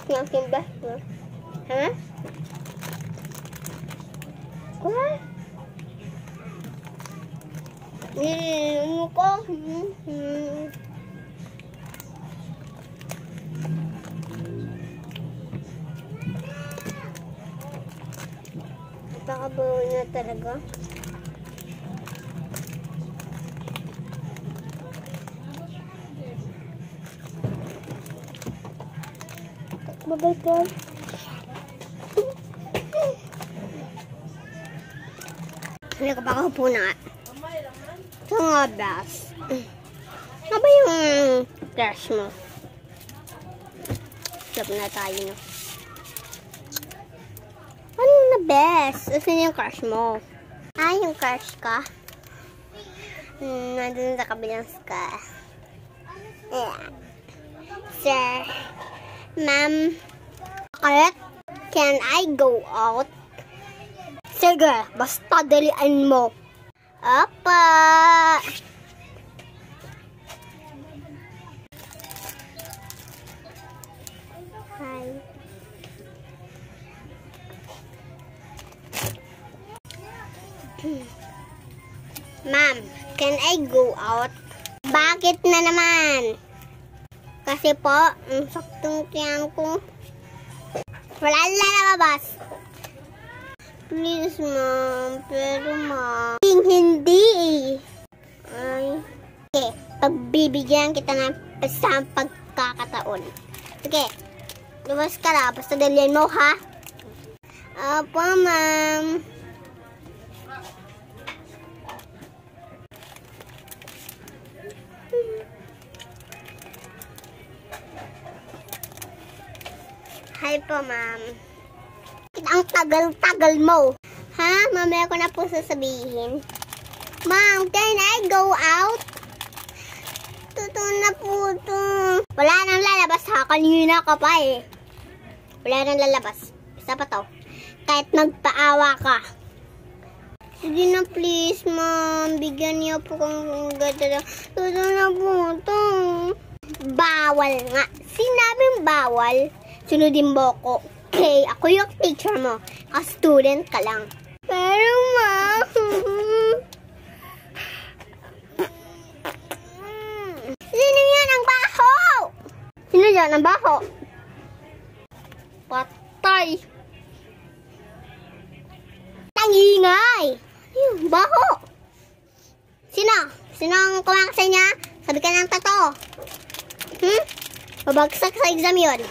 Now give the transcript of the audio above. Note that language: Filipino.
ng aking baso. Ha? Kuha? Ano ko? Napakabaw na talaga. Bye-bye, girl. Hindi ka pa kahupo na nga. Ito nga, Bas. Ano ba yung crush mo? Love na tayo, no? Ano na, Bes? Asan yung crush mo? Ah, yung crush ka? Nandun sa kabilang ska. Yeah. Sir. Ma'am. Correct? Can I go out? Sige, basta dalian mo. Apa. Hi. Ma'am, can I go out? Bakit na naman? Kasi po, ang saktong tiyan ko. Wala na lumabas. Please, ma'am. Pero, ma'am. Hindi. Ay. Okay. Pagbibigyan kita ng isang pagkakataon. Sige. Lumabas ka na. Basta dalian mo, ha? Apo, ma'am. Hi po, ma'am. Ang tagal-tagal mo. Ha? Mamaya ko na po sasabihin. Ma'am, can I go out? Totoo na po ito. Wala nang lalabas ha. Kanina ka pa eh. Wala nang lalabas. Isa pa to. Kahit magpaawa ka. Sige na please, ma'am. Bigyan niyo po kung ganda. Totoo na po ito. Bawal nga. Sinabing bawal. Sunodin mo ko. Okay, ako yung teacher mo. Student ka lang. Pero, ma. Sino yan ang baho? Sino yan ang baho? Patay. Tangingay. Yung baho. Sino? Sino ang kumakasay niya? Sabi ka ng tato. Babagsak sa exam yun.